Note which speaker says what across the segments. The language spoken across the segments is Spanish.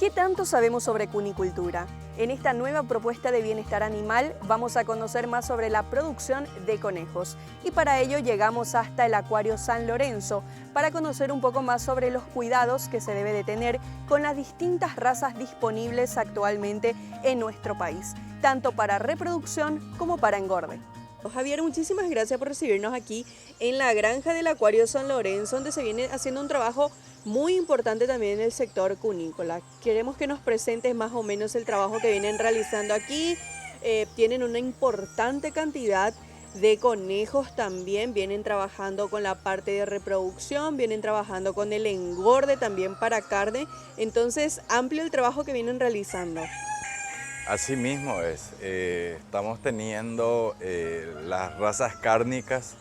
Speaker 1: ¿Qué tanto sabemos sobre cunicultura? En esta nueva propuesta de bienestar animal vamos a conocer más sobre la producción de conejos. Y para ello llegamos hasta el Acuario San Lorenzo para conocer un poco más sobre los cuidados que se debe de tener con las distintas razas disponibles actualmente en nuestro país, tanto para reproducción como para engorde. Javier, muchísimas gracias por recibirnos aquí en la granja del Acuario San Lorenzo, donde se viene haciendo un trabajo muy importante también en el sector cunícola. Queremos que nos presentes más o menos el trabajo que vienen realizando aquí. Tienen una importante cantidad de conejos también, vienen trabajando con la parte de reproducción, vienen trabajando con el engorde también para carne. Entonces, amplio el trabajo que vienen realizando.
Speaker 2: Así mismo es, estamos teniendo las razas cárnicas,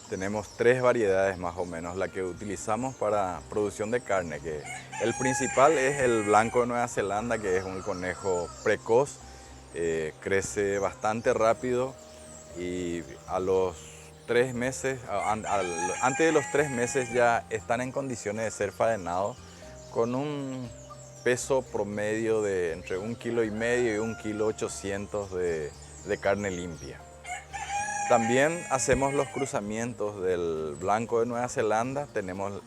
Speaker 2: tenemos 3 variedades más o menos, la que utilizamos para producción de carne, que el principal es el blanco de Nueva Zelanda, que es un conejo precoz, crece bastante rápido y a los 3 meses, antes de los 3 meses ya están en condiciones de ser faenados con un peso promedio de entre 1,5 kg y 1,8 kg de carne limpia. También hacemos los cruzamientos del blanco de Nueva Zelanda, tenemos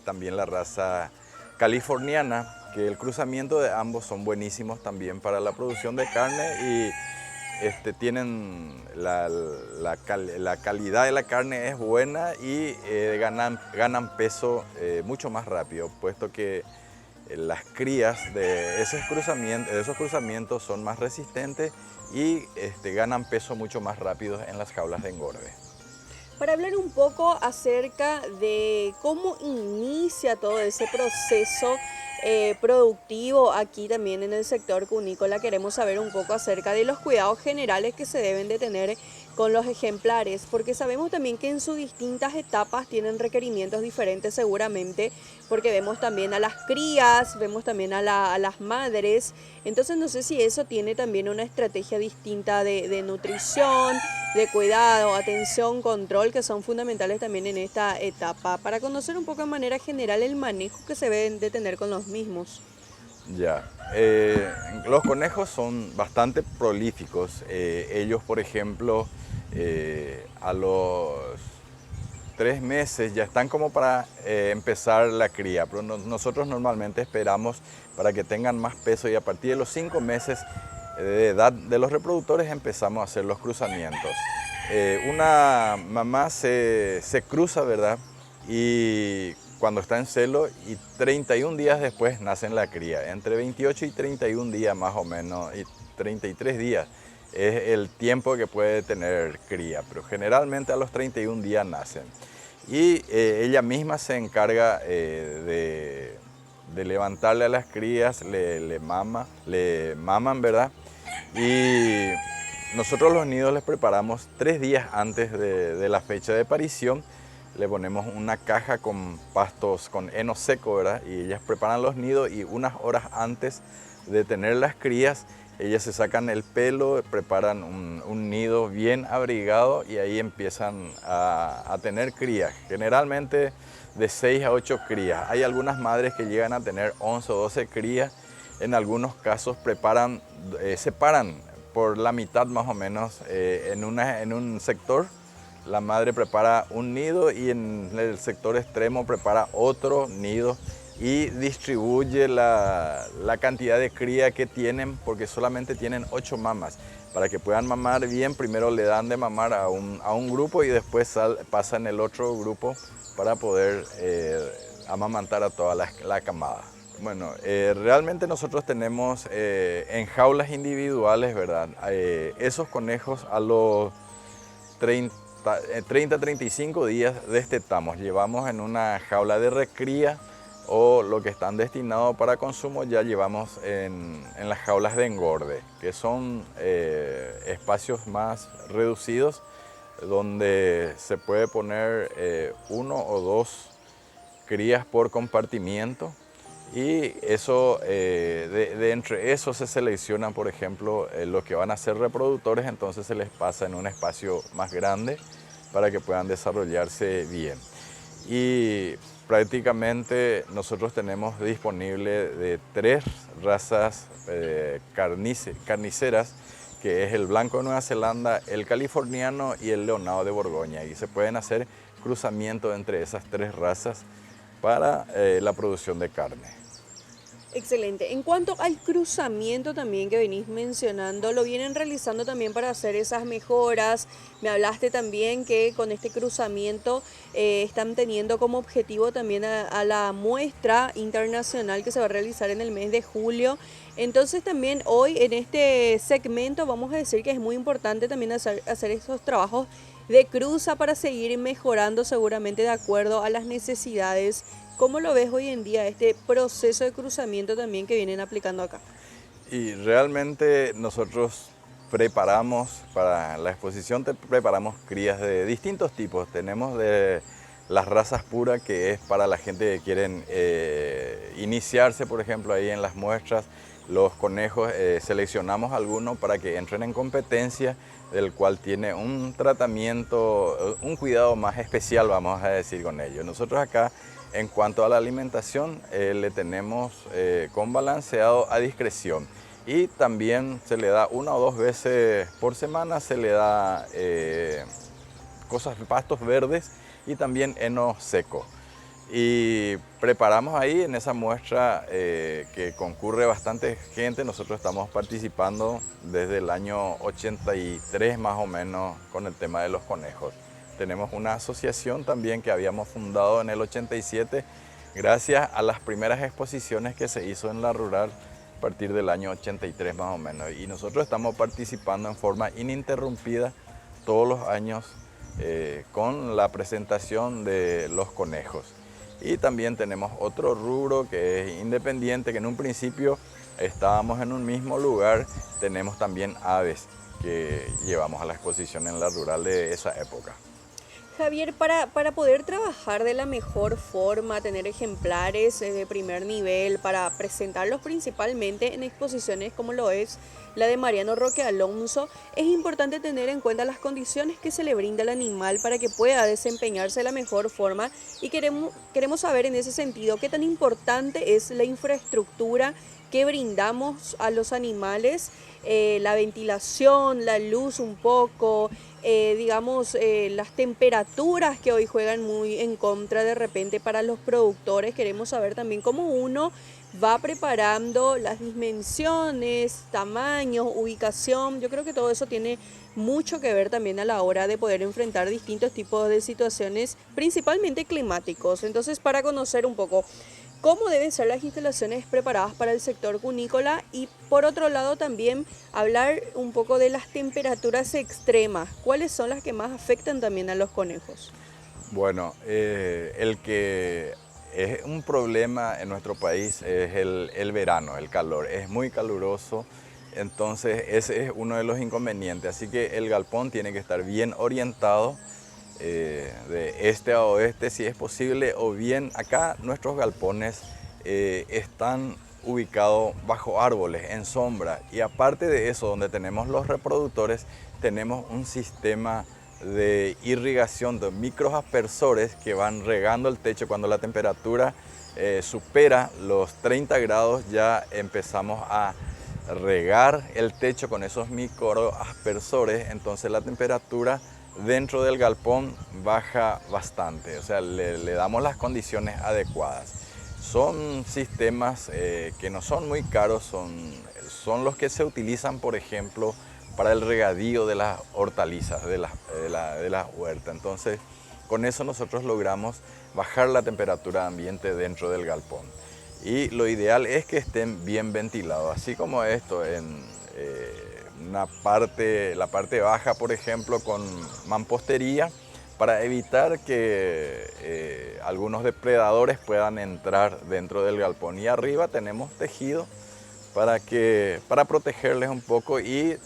Speaker 2: también la raza californiana, que el cruzamiento de ambos son buenísimos también para la producción de carne y tienen la calidad de la carne es buena y ganan peso mucho más rápido, puesto que las crías de esos cruzamientos son más resistentes y ganan peso mucho más rápido en las jaulas de engorde.
Speaker 1: Para hablar un poco acerca de cómo inicia todo ese proceso productivo aquí también en el sector cunícola, queremos saber un poco acerca de los cuidados generales que se deben de tener con los ejemplares, porque sabemos también que en sus distintas etapas tienen requerimientos diferentes seguramente, porque vemos también a las crías, vemos también a las madres. Entonces no sé si eso tiene también una estrategia distinta de nutrición, de cuidado, atención, control, que son fundamentales también en esta etapa, para conocer un poco de manera general el manejo que se deben de tener con los mismos.
Speaker 2: Ya, los conejos son bastante prolíficos. Ellos, por ejemplo, a los 3 meses ya están como para empezar la cría, pero nosotros normalmente esperamos para que tengan más peso y a partir de los 5 meses de edad de los reproductores empezamos a hacer los cruzamientos. Una mamá se cruza, ¿verdad? Y cuando está en celo y 31 días después nacen la cría, entre 28 y 31 días más o menos, y 33 días es el tiempo que puede tener cría, pero generalmente a los 31 días nacen. Y ella misma se encarga de levantarle a las crías, le maman, ¿verdad? Y nosotros los nidos les preparamos 3 días antes de la fecha de parición. Le ponemos una caja con pastos, con heno seco, ¿verdad? Y ellas preparan los nidos y unas horas antes de tener las crías, ellas se sacan el pelo, preparan un nido bien abrigado y ahí empiezan a tener crías. Generalmente de 6 a 8 crías. Hay algunas madres que llegan a tener 11 o 12 crías. En algunos casos separan por la mitad más o menos en un sector. La madre prepara un nido y en el sector extremo prepara otro nido y distribuye la cantidad de cría que tienen, porque solamente tienen 8 mamas. Para que puedan mamar bien, primero le dan de mamar a un grupo y después pasan el otro grupo para poder amamantar a toda la camada. Bueno, realmente nosotros tenemos en jaulas individuales, ¿verdad? Esos conejos a los 30-35 días destetamos, llevamos en una jaula de recría o lo que están destinados para consumo ya llevamos en las jaulas de engorde, que son espacios más reducidos donde se puede poner 1 o 2 crías por compartimiento y eso, de entre esos se seleccionan, por ejemplo, los que van a ser reproductores, entonces se les pasa en un espacio más grande para que puedan desarrollarse bien. y prácticamente nosotros tenemos disponible de 3 razas carniceras, que es el blanco de Nueva Zelanda, el californiano y el leonado de Borgoña, y se pueden hacer cruzamientos entre esas 3 razas para la producción de carne.
Speaker 1: Excelente. En cuanto al cruzamiento también que venís mencionando, ¿lo vienen realizando también para hacer esas mejoras? Me hablaste también que con este cruzamiento están teniendo como objetivo también a la muestra internacional que se va a realizar en el mes de julio. Entonces también hoy en este segmento vamos a decir que es muy importante también hacer estos trabajos de cruza para seguir mejorando seguramente de acuerdo a las necesidades. ¿Cómo lo ves hoy en día este proceso de cruzamiento también que vienen aplicando acá?
Speaker 2: Y realmente nosotros preparamos para la exposición, preparamos crías de distintos tipos. Tenemos de las razas puras, que es para la gente que quieren iniciarse, por ejemplo, ahí en las muestras. Los conejos, seleccionamos algunos para que entren en competencia, del cual tiene un tratamiento, un cuidado más especial, vamos a decir, con ellos. Nosotros acá, en cuanto a la alimentación, le tenemos con balanceado a discreción, y también se le da 1 o 2 veces por semana, se le da pastos verdes y también heno seco. Y preparamos ahí en esa muestra que concurre bastante gente. Nosotros estamos participando desde el año 83 más o menos con el tema de los conejos. Tenemos una asociación también que habíamos fundado en el 87 gracias a las primeras exposiciones que se hizo en la rural a partir del año 83 más o menos. Y nosotros estamos participando en forma ininterrumpida todos los años con la presentación de los conejos. Y también tenemos otro rubro que es independiente, que en un principio estábamos en un mismo lugar. Tenemos también aves que llevamos a la exposición en la rural de esa época.
Speaker 1: Javier, para poder trabajar de la mejor forma, tener ejemplares de primer nivel, para presentarlos principalmente en exposiciones como lo es la de Mariano Roque Alonso, es importante tener en cuenta las condiciones que se le brinda al animal para que pueda desempeñarse de la mejor forma, y queremos saber en ese sentido qué tan importante es la infraestructura que brindamos a los animales, la ventilación, la luz un poco, las temperaturas que hoy juegan muy en contra de repente para los productores. Queremos saber también cómo uno va preparando las dimensiones, tamaños, ubicación. Yo creo que todo eso tiene mucho que ver también a la hora de poder enfrentar distintos tipos de situaciones, principalmente climáticos. Entonces, para conocer un poco cómo deben ser las instalaciones preparadas para el sector cunícola, y por otro lado también hablar un poco de las temperaturas extremas. ¿Cuáles son las que más afectan también a los conejos?
Speaker 2: Bueno, el que es un problema en nuestro país es el verano, el calor. Es muy caluroso, entonces ese es uno de los inconvenientes. Así que el galpón tiene que estar bien orientado de este a oeste si es posible, o bien acá nuestros galpones están ubicados bajo árboles, en sombra, y aparte de eso, donde tenemos los reproductores, tenemos un sistema de irrigación de microaspersores que van regando el techo. Cuando la temperatura supera los 30 grados, ya empezamos a regar el techo con esos microaspersores, entonces la temperatura dentro del galpón baja bastante, o sea, le damos las condiciones adecuadas. Son sistemas que no son muy caros, son los que se utilizan, por ejemplo, para el regadío de las hortalizas, de las huertas. Entonces, con eso nosotros logramos bajar la temperatura ambiente dentro del galpón. Y lo ideal es que estén bien ventilados, así como esto, en la parte baja, por ejemplo, con mampostería, para evitar que algunos depredadores puedan entrar dentro del galpón. Y arriba tenemos tejido para protegerles un poco y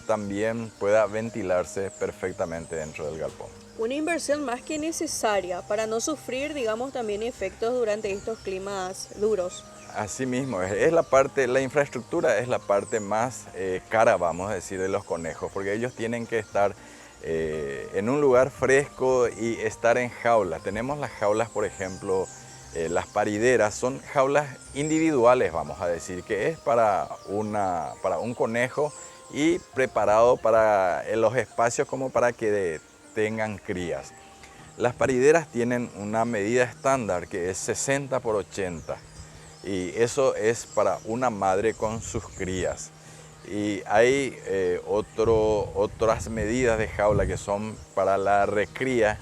Speaker 2: también pueda ventilarse perfectamente dentro del galpón.
Speaker 1: Una inversión más que necesaria para no sufrir, digamos, también efectos durante estos climas duros.
Speaker 2: Así mismo, la infraestructura es la parte más cara, vamos a decir, de los conejos, porque ellos tienen que estar en un lugar fresco y estar en jaulas. Tenemos las jaulas, por ejemplo, las parideras, son jaulas individuales, vamos a decir, que es para un conejo y preparado para los espacios como para que tengan crías. Las parideras tienen una medida estándar que es 60 por 80 y eso es para una madre con sus crías. Y hay otras medidas de jaula que son para la recría,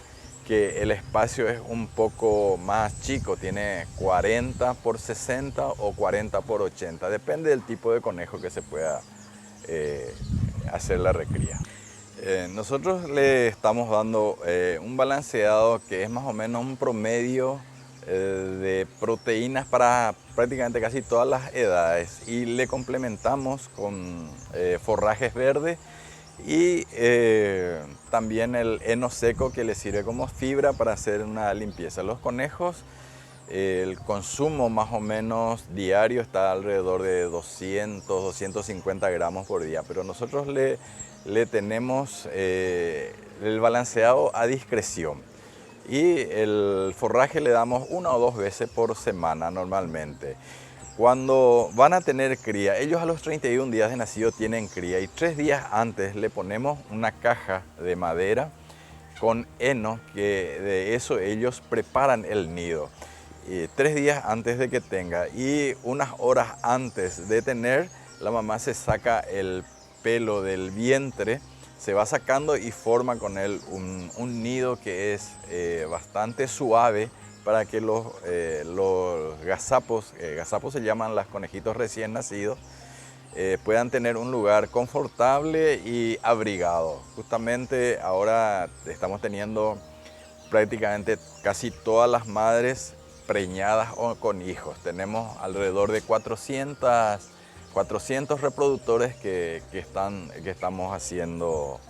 Speaker 2: que el espacio es un poco más chico, tiene 40 por 60 o 40 por 80, depende del tipo de conejo que se pueda hacer la recría. Nosotros le estamos dando un balanceado que es más o menos un promedio de proteínas para prácticamente casi todas las edades y le complementamos con forrajes verdes y también el heno seco que le sirve como fibra para hacer una limpieza. Los conejos, el consumo más o menos diario está alrededor de 200, 250 gramos por día, pero nosotros le tenemos el balanceado a discreción. Y el forraje le damos 1 o 2 veces por semana normalmente. Cuando van a tener cría, ellos a los 31 días de nacido tienen cría y 3 días antes le ponemos una caja de madera con heno, que de eso ellos preparan el nido. 3 días antes de que tenga y unas horas antes de tener, la mamá se saca el pelo del vientre, se va sacando y forma con él un nido que es bastante suave para que los gazapos, gazapos se llaman los conejitos recién nacidos, puedan tener un lugar confortable y abrigado. Justamente ahora estamos teniendo prácticamente casi todas las madres preñadas o con hijos. Tenemos alrededor de 400 reproductores que estamos haciendo,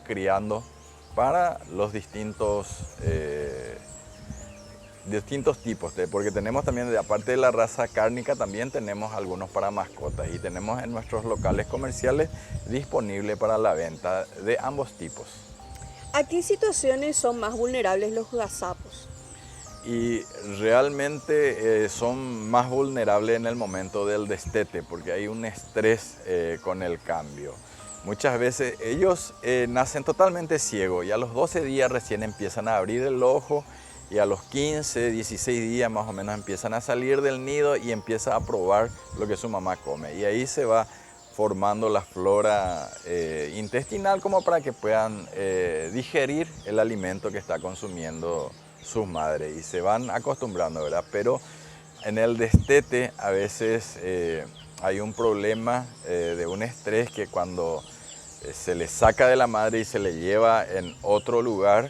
Speaker 2: criando para los distintos tipos, porque tenemos también, aparte de la raza cárnica, también tenemos algunos para mascotas y tenemos en nuestros locales comerciales disponible para la venta de ambos tipos.
Speaker 1: ¿A qué situaciones son más vulnerables los gazapos?
Speaker 2: Y realmente son más vulnerables en el momento del destete porque hay un estrés con el cambio. Muchas veces ellos nacen totalmente ciegos y a los 12 días recién empiezan a abrir el ojo y a los 15, 16 días más o menos empiezan a salir del nido y empieza a probar lo que su mamá come. Y ahí se va formando la flora intestinal como para que puedan digerir el alimento que está consumiendo sus madres y se van acostumbrando, ¿verdad? Pero en el destete a veces hay un problema de un estrés que cuando se le saca de la madre y se le lleva en otro lugar,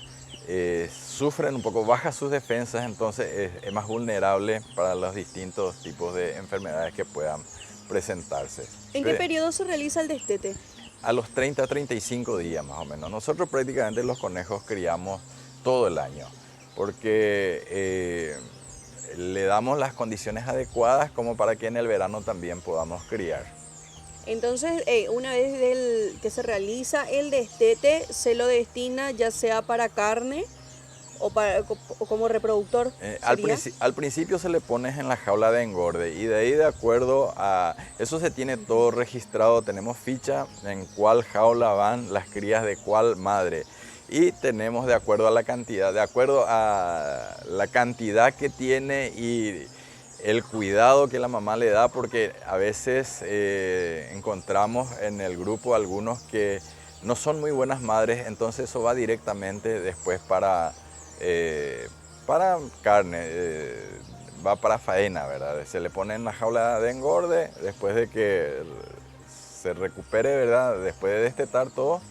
Speaker 2: sufren un poco, baja sus defensas, entonces es más vulnerable para los distintos tipos de enfermedades que puedan presentarse.
Speaker 1: ¿En qué periodo se realiza el destete?
Speaker 2: A los 30 a 35 días más o menos. Nosotros prácticamente los conejos criamos todo el año, porque le damos las condiciones adecuadas como para que en el verano también podamos criar.
Speaker 1: Entonces, una vez que se realiza el destete, se lo destina ya sea para carne o como reproductor.
Speaker 2: Al principio se le pone en la jaula de engorde y de ahí, de acuerdo a eso, se tiene todo registrado, tenemos ficha en cuál jaula van las crías de cuál madre. Y tenemos de acuerdo a la cantidad que tiene y el cuidado que la mamá le da, porque a veces encontramos en el grupo algunos que no son muy buenas madres, entonces eso va directamente después para carne, va para faena, ¿verdad? Se le pone en la jaula de engorde después de que se recupere, ¿verdad? Después de destetar todo.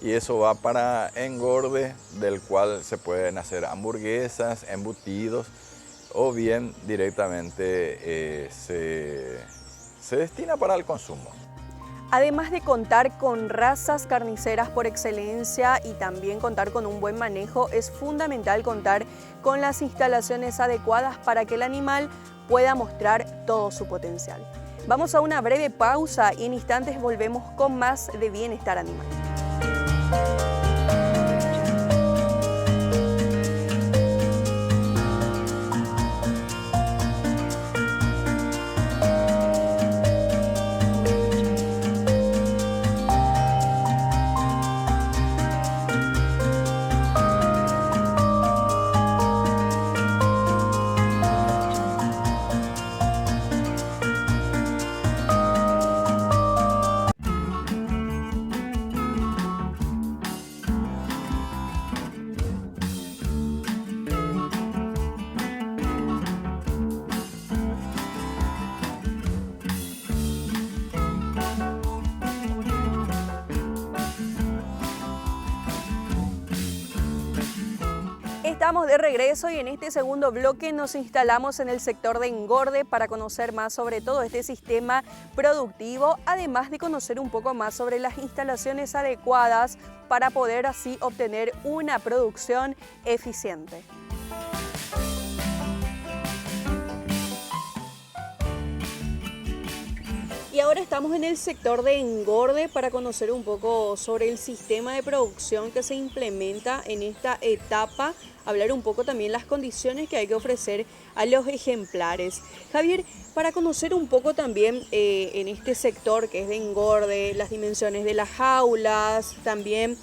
Speaker 2: Y eso va para engorde, del cual se pueden hacer hamburguesas, embutidos, o bien directamente se destina para el consumo.
Speaker 1: Además de contar con razas carniceras por excelencia y también contar con un buen manejo, es fundamental contar con las instalaciones adecuadas para que el animal pueda mostrar todo su potencial. Vamos a una breve pausa y en instantes volvemos con más de Bienestar Animal. Estamos de regreso y en este segundo bloque nos instalamos en el sector de engorde para conocer más sobre todo este sistema productivo, además de conocer un poco más sobre las instalaciones adecuadas para poder así obtener una producción eficiente. Y ahora estamos en el sector de engorde para conocer un poco sobre el sistema de producción que se implementa en esta etapa, hablar un poco también las condiciones que hay que ofrecer a los ejemplares. Javier, para conocer un poco también en este sector que es de engorde, las dimensiones de las jaulas, también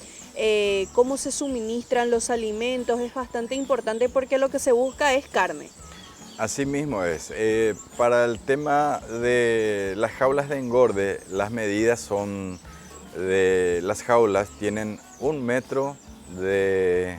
Speaker 1: cómo se suministran los alimentos, es bastante importante porque lo que se busca es carne.
Speaker 2: Así mismo es. Para el tema de las jaulas de engorde, las medidas son las jaulas tienen 1 metro de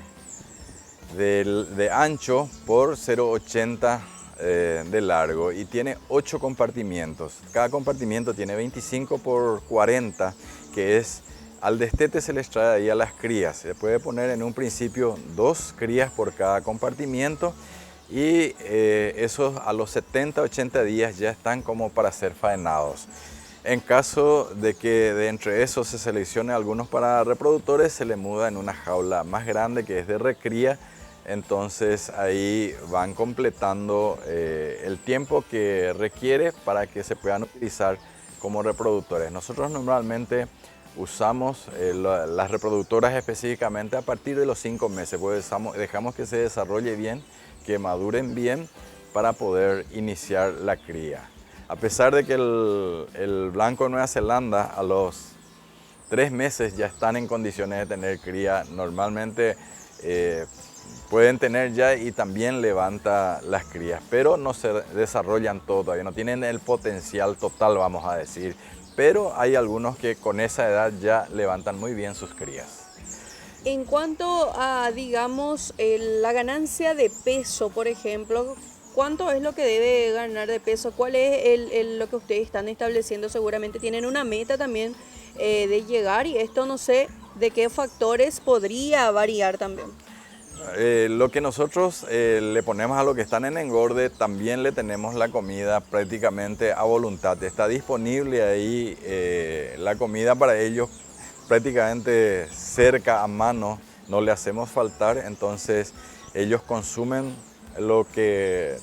Speaker 2: ancho por 0,80 de largo y tiene 8 compartimientos. Cada compartimiento tiene 25 por 40, que es, al destete se les trae ahí a las crías. Se puede poner en un principio 2 crías por cada compartimiento. Y esos a los 70-80 días ya están como para ser faenados. En caso de que de entre esos se seleccione algunos para reproductores, se le muda en una jaula más grande que es de recría. Entonces ahí van completando el tiempo que requiere para que se puedan utilizar como reproductores. Nosotros normalmente usamos las reproductoras específicamente a partir de los 5 meses, porque dejamos que se desarrolle bien, que maduren bien para poder iniciar la cría. A pesar de que el blanco de Nueva Zelanda a los 3 meses ya están en condiciones de tener cría, normalmente pueden tener ya y también levanta las crías, pero no se desarrollan todo todavía, no tienen el potencial total, vamos a decir, pero hay algunos que con esa edad ya levantan muy bien sus crías.
Speaker 1: En cuanto a, digamos, la ganancia de peso, por ejemplo, ¿cuánto es lo que debe ganar de peso? ¿Cuál es lo que ustedes están estableciendo? Seguramente tienen una meta también de llegar y esto no sé de qué factores podría variar también.
Speaker 2: Lo que nosotros le ponemos a los que están en engorde, también le tenemos la comida prácticamente a voluntad. Está disponible ahí la comida para ellos prácticamente cerca a mano, no le hacemos faltar, entonces ellos consumen lo que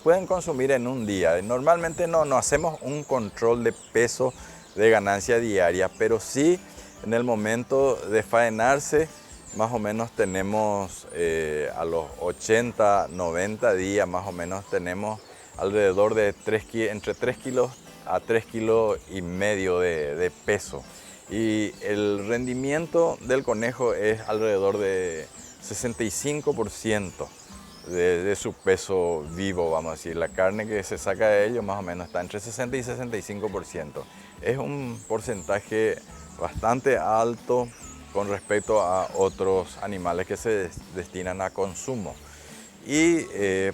Speaker 2: pueden consumir en un día. Normalmente no hacemos un control de peso de ganancia diaria, pero sí en el momento de faenarse, más o menos tenemos a los 80, 90 días más o menos tenemos alrededor de entre 3 kilos a 3 kilos y medio de peso. Y el rendimiento del conejo es alrededor de 65% de su peso vivo, vamos a decir. La carne que se saca de ellos más o menos está entre 60 y 65%. Es un porcentaje bastante alto con respecto a otros animales que se destinan a consumo. Y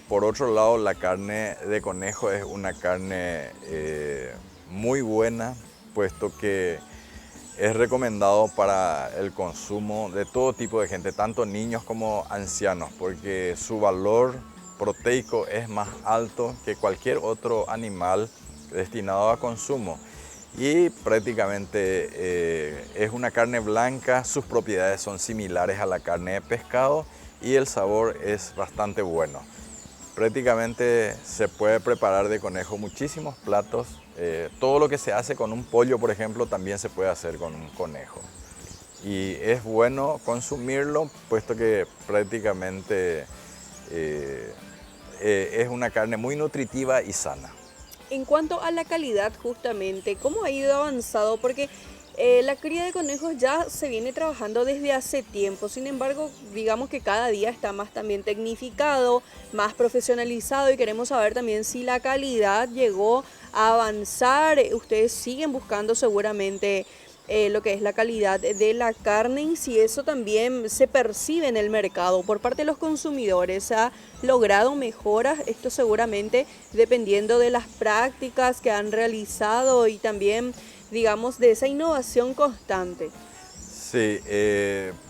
Speaker 2: por otro lado, la carne de conejo es una carne muy buena, puesto que es recomendado para el consumo de todo tipo de gente, tanto niños como ancianos, porque su valor proteico es más alto que cualquier otro animal destinado a consumo. Y prácticamente es una carne blanca, sus propiedades son similares a la carne de pescado y el sabor es bastante bueno. Prácticamente se puede preparar de conejo muchísimos platos. Todo lo que se hace con un pollo, por ejemplo, también se puede hacer con un conejo. Y es bueno consumirlo, puesto que prácticamente es una carne muy nutritiva y sana.
Speaker 1: En cuanto a la calidad, justamente, ¿cómo ha ido avanzado? Porque la cría de conejos ya se viene trabajando desde hace tiempo, sin embargo, digamos que cada día está más también tecnificado, más profesionalizado y queremos saber también si la calidad llegó a avanzar. Ustedes siguen buscando seguramente lo que es la calidad de la carne y si eso también se percibe en el mercado por parte de los consumidores. ¿Ha logrado mejoras? Esto seguramente dependiendo de las prácticas que han realizado y también, digamos, de esa innovación constante.
Speaker 2: Sí,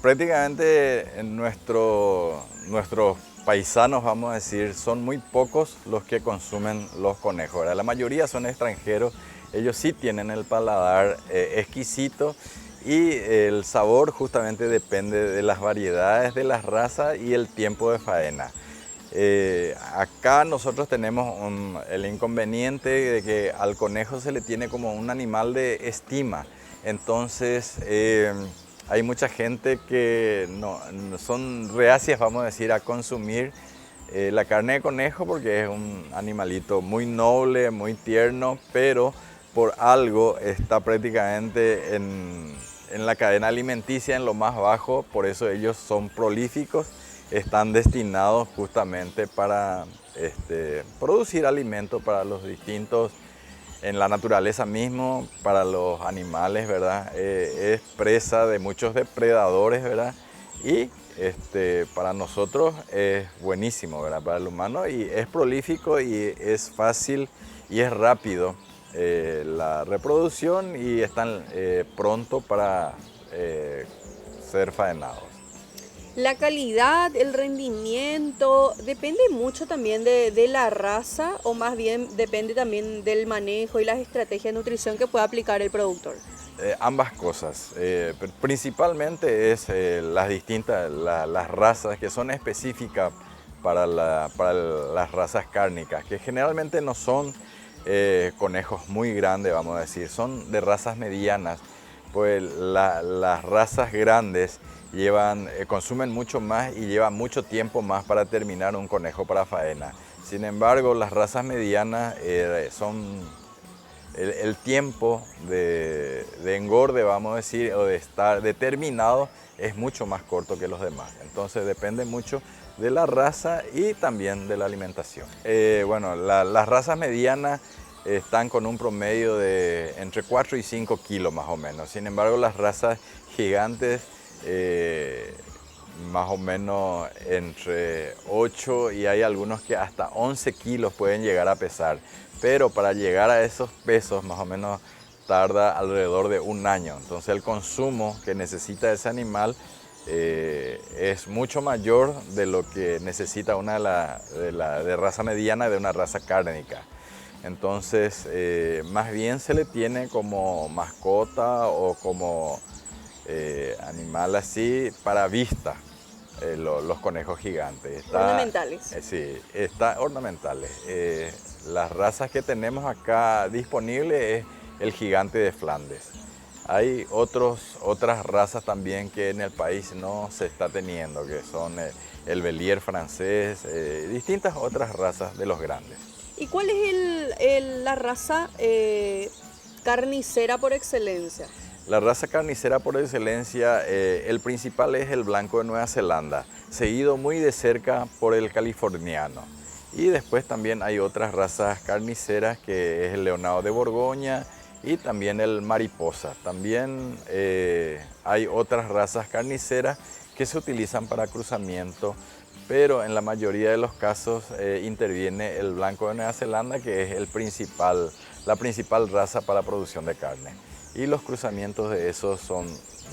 Speaker 2: prácticamente nuestros paisanos, vamos a decir, son muy pocos los que consumen los conejos, ¿verdad? La mayoría son extranjeros, ellos sí tienen el paladar exquisito y el sabor justamente depende de las variedades de las razas y el tiempo de faena. Acá nosotros tenemos el inconveniente de que al conejo se le tiene como un animal de estima. Entonces hay mucha gente que no son reacias, vamos a decir, a consumir la carne de conejo porque es un animalito muy noble, muy tierno, pero por algo está prácticamente en la cadena alimenticia en lo más bajo, por eso ellos son prolíficos, están destinados justamente para producir alimento para los distintos, en la naturaleza mismo, para los animales, ¿verdad? Es presa de muchos depredadores, ¿verdad? Y para nosotros es buenísimo, ¿verdad? Para el humano, y es prolífico y es fácil y es rápido la reproducción y están pronto para ser faenados.
Speaker 1: La calidad, el rendimiento, depende mucho también de la raza, o más bien depende también del manejo y las estrategias de nutrición que pueda aplicar el productor.
Speaker 2: Ambas cosas, principalmente es las razas que son específicas para las razas cárnicas, que generalmente no son conejos muy grandes, vamos a decir, son de razas medianas, pues las razas grandes consumen mucho más y llevan mucho tiempo más para terminar un conejo para faena. Sin embargo, las razas medianas el tiempo de engorde, vamos a decir, o de estar determinado es mucho más corto que los demás. Entonces depende mucho de la raza y también de la alimentación. Bueno, las razas medianas están con un promedio de entre 4 y 5 kilos más o menos. Sin embargo, las razas gigantes más o menos entre 8 y hay algunos que hasta 11 kilos pueden llegar a pesar. Pero para llegar a esos pesos más o menos tarda alrededor de un año. Entonces el consumo que necesita ese animal es mucho mayor de lo que necesita una de raza mediana de una raza cárnica. Entonces más bien se le tiene como mascota o como animal así para vista. Los conejos gigantes.
Speaker 1: Ornamentales.
Speaker 2: Sí, está ornamentales. Las razas que tenemos acá disponibles es el gigante de Flandes. Hay otras razas también que en el país no se está teniendo, que son el Bélier francés, distintas otras razas de los grandes.
Speaker 1: ¿Y cuál es la raza carnicera por excelencia?
Speaker 2: La raza carnicera por excelencia, el principal es el blanco de Nueva Zelanda, seguido muy de cerca por el californiano. Y después también hay otras razas carniceras, que es el leonado de Borgoña y también el mariposa. También hay otras razas carniceras que se utilizan para cruzamiento, pero en la mayoría de los casos interviene el blanco de Nueva Zelanda, que es la principal raza para producción de carne. Y los cruzamientos de esos son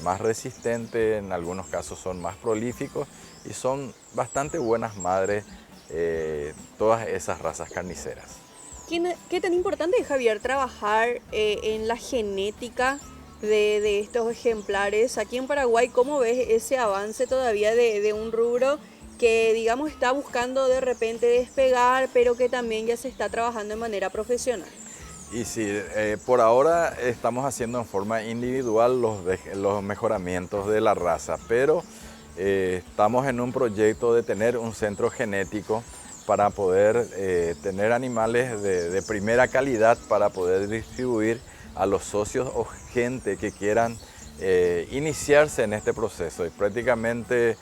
Speaker 2: más resistentes, en algunos casos son más prolíficos y son bastante buenas madres todas esas razas carniceras.
Speaker 1: ¿Qué tan importante es, Javier, trabajar en la genética de estos ejemplares? Aquí en Paraguay, ¿cómo ves ese avance todavía de un rubro que, digamos, está buscando de repente despegar, pero que también ya se está trabajando de manera profesional?
Speaker 2: Y sí, por ahora estamos haciendo en forma individual los mejoramientos de la raza, pero estamos en un proyecto de tener un centro genético para poder tener animales de primera calidad para poder distribuir a los socios o gente que quieran iniciarse en este proceso. Y prácticamente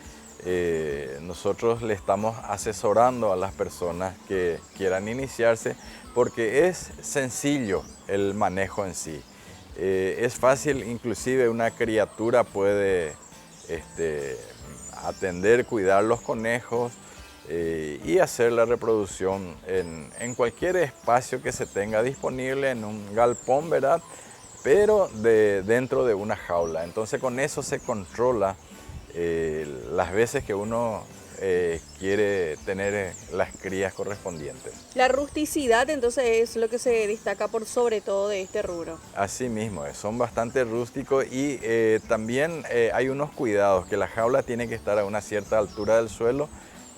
Speaker 2: nosotros le estamos asesorando a las personas que quieran iniciarse, porque es sencillo el manejo en sí. Es fácil, inclusive una criatura puede atender, cuidar los conejos y hacer la reproducción en cualquier espacio que se tenga disponible, en un galpón, ¿verdad? pero dentro de una jaula. Entonces con eso se controla las veces que uno quiere tener las crías correspondientes.
Speaker 1: La rusticidad entonces es lo que se destaca por sobre todo de este rubro.
Speaker 2: Así mismo, son bastante rústicos y también hay unos cuidados, que la jaula tiene que estar a una cierta altura del suelo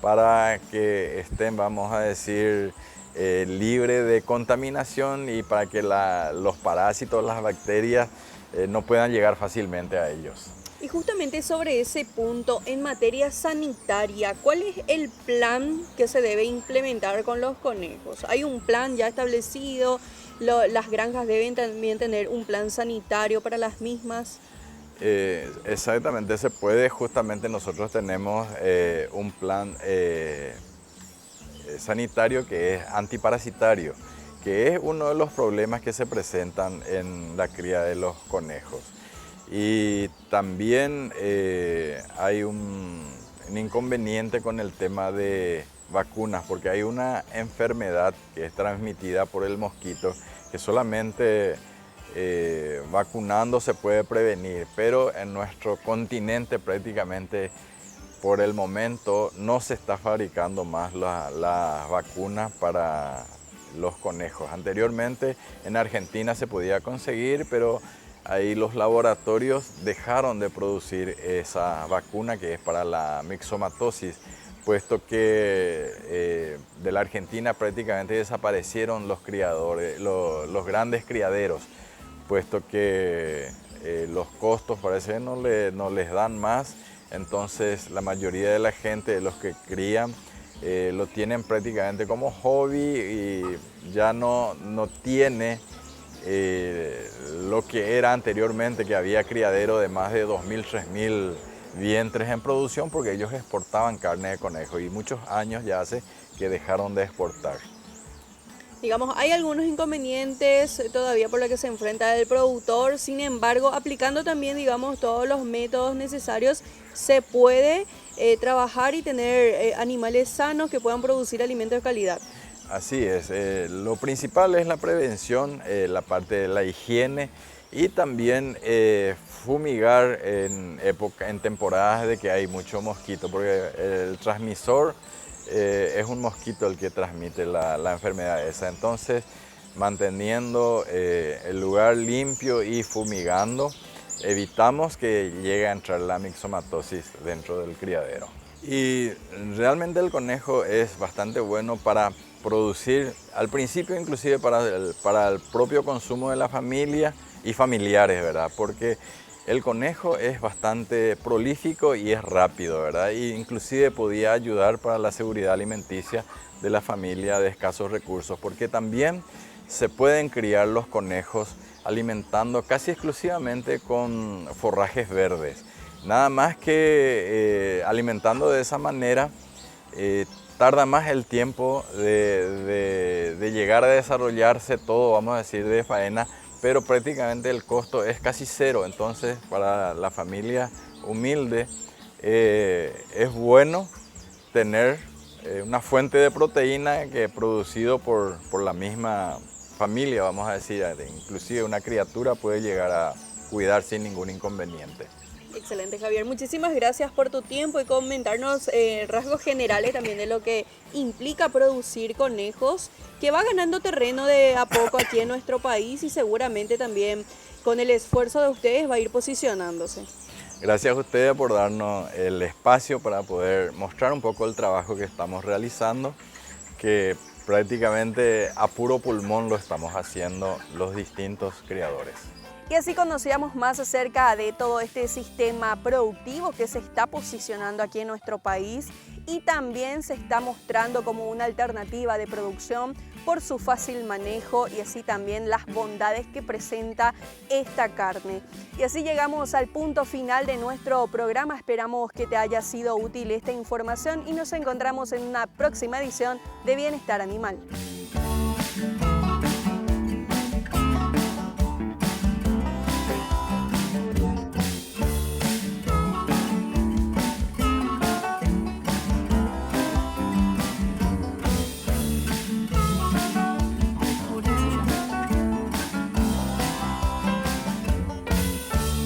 Speaker 2: para que estén, vamos a decir, libre de contaminación y para que los parásitos, las bacterias no puedan llegar fácilmente a ellos.
Speaker 1: Y justamente sobre ese punto, en materia sanitaria, ¿cuál es el plan que se debe implementar con los conejos? ¿Hay un plan ya establecido? ¿Las granjas deben también tener un plan sanitario para las mismas?
Speaker 2: Exactamente, se puede. Justamente nosotros tenemos un plan sanitario que es antiparasitario, que es uno de los problemas que se presentan en la cría de los conejos. Y también hay un inconveniente con el tema de vacunas, porque hay una enfermedad que es transmitida por el mosquito que solamente vacunando se puede prevenir, pero en nuestro continente prácticamente por el momento no se está fabricando más las vacunas para los conejos. Anteriormente en Argentina se podía conseguir, pero ahí los laboratorios dejaron de producir esa vacuna que es para la mixomatosis, puesto que de la Argentina prácticamente desaparecieron los criadores, los grandes criaderos, puesto que los costos parece no les dan más. Entonces la mayoría de la gente, de los que crían, lo tienen prácticamente como hobby y ya no tiene lo que era anteriormente, que había criadero de más de 2.000, 3.000 vientres en producción, porque ellos exportaban carne de conejo y muchos años ya hace que dejaron de exportar.
Speaker 1: Digamos, hay algunos inconvenientes todavía por los que se enfrenta el productor, sin embargo, aplicando también, digamos, todos los métodos necesarios, se puede trabajar y tener animales sanos que puedan producir alimentos de calidad.
Speaker 2: Así es, lo principal es la prevención, la parte de la higiene y también fumigar en temporadas de que hay mucho mosquito, porque el transmisor es un mosquito el que transmite la enfermedad esa. Entonces, manteniendo el lugar limpio y fumigando, evitamos que llegue a entrar la mixomatosis dentro del criadero. Y realmente el conejo es bastante bueno para producir, al principio inclusive para el propio consumo de la familia y familiares, ¿verdad? Porque el conejo es bastante prolífico y es rápido, ¿verdad? Y inclusive podía ayudar para la seguridad alimenticia de la familia de escasos recursos, porque también se pueden criar los conejos alimentando casi exclusivamente con forrajes verdes. Nada más que alimentando de esa manera, tarda más el tiempo de llegar a desarrollarse todo, vamos a decir, de faena, pero prácticamente el costo es casi cero. Entonces, para la familia humilde es bueno tener una fuente de proteína que producido por la misma familia, vamos a decir. Inclusive una criatura puede llegar a cuidar sin ningún inconveniente.
Speaker 1: Excelente, Javier. Muchísimas gracias por tu tiempo y comentarnos rasgos generales también de lo que implica producir conejos, que va ganando terreno de a poco aquí en nuestro país y seguramente también con el esfuerzo de ustedes va a ir posicionándose.
Speaker 2: Gracias a ustedes por darnos el espacio para poder mostrar un poco el trabajo que estamos realizando, que prácticamente a puro pulmón lo estamos haciendo los distintos criadores.
Speaker 1: Y así conocíamos más acerca de todo este sistema productivo que se está posicionando aquí en nuestro país y también se está mostrando como una alternativa de producción por su fácil manejo y así también las bondades que presenta esta carne. Y así llegamos al punto final de nuestro programa. Esperamos que te haya sido útil esta información y nos encontramos en una próxima edición de Bienestar Animal.